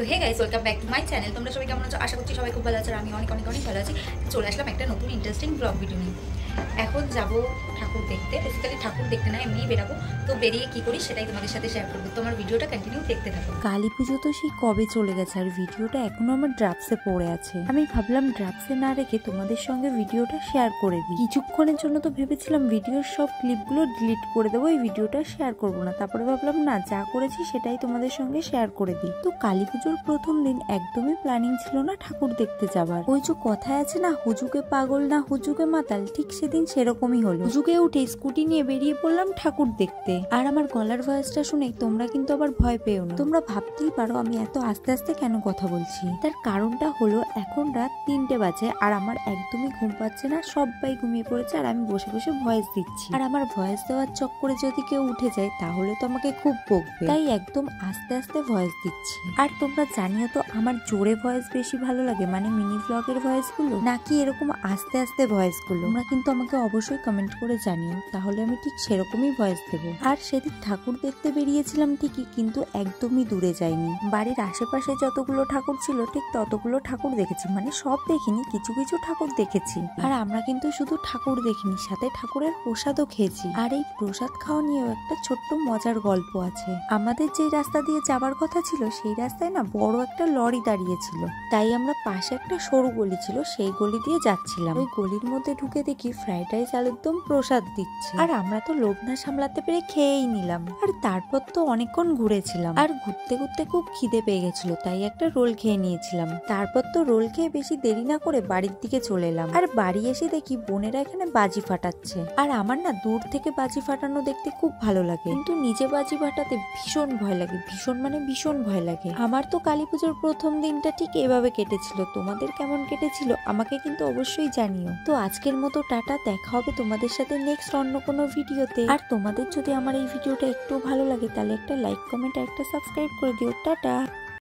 তো hey guys, welcome back to my channel. তোমরা সবাই কেমন আছো? আশা করছি সবাই খুব ভালো আছো। আমি অনেক অনেক অনেক ভালো আছি। চলে আসলাম একটা নতুন ইন্টারেস্টিং ব্লগ ভিডিও নিয়ে। এখন যাব ঠাকুর দেখতে। বেসিক্যালি ঠাকুর দেখতে না, এমনিই বেরাবো। তো বেরিয়ে কি করি সেটাই তোমাদের সাথে শেয়ার করবো। তোমার ভিডিওটা কন্টিনিউ দেখতে থাকো। কালী পুজো তো সেই কবে চলে গেছে, আর ভিডিওটা এখনো আমার ড্রাফটসে পড়ে আছে। আমি ভাবলাম ড্রাফটসে না রেখে তোমাদের সঙ্গে ভিডিওটা শেয়ার করে দিই। কিছুক্ষণের জন্য তো ভেবেছিলাম ভিডিওর সব ক্লিপগুলো ডিলিট করে দেবো, এই ভিডিওটা শেয়ার করবো না। তারপরে ভাবলাম না, যা করেছি সেটাই তোমাদের সঙ্গে শেয়ার করে দিই। তো কালী পুজোর প্রথম দিন একদমই প্ল্যানিং ছিল না ঠাকুর দেখতে যাবার। ওই যে কথায় আছে না, হুজুকে পাগল না হুজুকে মাতাল, ঠিক সেদিন সেরকমই হলো। হুজুকে উঠে স্কুটি নিয়ে বেরিয়ে পড়লাম ঠাকুর দেখতে। আর আমার গলার ভয়েসটা শুনে তোমরা কিন্তু আবার ভয় পেও না। তোমরা ভাবতেই পারো আমি এত আস্তে আস্তে কেন কথা বলছি। তার কারণটা হলো এখন রাত 3টে বাজে আর আমার একদমই ঘুম পাচ্ছে না। সবাই ঘুমিয়ে পড়েছে আর আমি বসে বসে ভয়েস দিচ্ছি। আর আমার ভয়েস দেওয়ার চক্করে যদি কেউ উঠে যায় তাহলে তো আমাকে খুব বকবে, তাই একদম আস্তে আস্তে ভয়েস দিচ্ছি। আর তোমরা জানিও তো আমার জোরে ভয়েস বেশি ভালো লাগে, মানে মিনি ব্লগের ভয়েস গুলো, নাকি এরকম আস্তে আস্তে ভয়েস গুলো। তোমরা কিন্তু আমাকে অবশ্যই কমেন্ট করে জানিও, তাহলে আমি ঠিক সেরকমই ভয়েস দেবো। আর সেদিন ঠাকুর দেখতে বেরিয়েছিলাম ঠিকই, কিন্তু একদমই দূরে যাইনি। বাড়ির আশেপাশে যতগুলো ঠাকুর ছিল ঠিক ততগুলো ঠাকুর দেখেছি, মানে সব দেখিনি, কিছু কিছু ঠাকুর দেখেছি। আর আমরা কিন্তু শুধু ঠাকুর দেখিনি, সাথে ঠাকুরের প্রসাদও খেয়েছি। আর এই প্রসাদ খাওয়া নিয়েও একটা ছোট্ট মজার গল্প আছে। আমাদের যে রাস্তা দিয়ে যাবার কথা ছিল সেই রাস্তায় না বড় একটা লরি দাঁড়িয়েছিল, তাই আমরা পাশে একটা সরু গলি ছিল সেই গলি দিয়ে যাচ্ছিলাম। ওই গলির মধ্যে ঢুকে দেখি ফ্রাইড রাইস আলুর দম প্রসাদ দিচ্ছে। আর আমরা তো লোভ না সামলাতে পেরে খেয়েই নিলাম। আর তারপর তো অনেকক্ষণ ঘুরেছিলাম, আর ঘুরতে ঘুরতে খুব খিদে পেয়ে গেছিল, তাই একটা রোল খেয়ে নিয়েছিলাম। তারপর তো রোল খেয়ে বেশি দেরি না করে বাড়ির দিকে চলে এলাম। আর বাড়ি এসে দেখি বোনেরা এখানে বাজি ফাটাচ্ছে। আর আমার না দূর থেকে বাজি ফাটানো দেখতে খুব ভালো লাগে, কিন্তু নিজে বাজি ফাটাতে ভীষণ ভয় লাগে, ভীষণ মানে ভীষণ ভয় লাগে। আমার তো কালী পুজোর প্রথম দিনটা ঠিক এভাবে কেটেছিল। তোমাদের কেমন কেটেছিল আমাকে কিন্তু অবশ্যই জানিও। তো আজকের মতো টাটা, দেখা হবে তোমাদের সাথে নেক্সট অন্য কোনো ভিডিওতে। আর তোমাদের যদি আমার এই ভিডিওটা একটু ভালো লাগে তাহলে একটা লাইক, কমেন্ট আর একটা সাবস্ক্রাইব করে দিও। টাটা।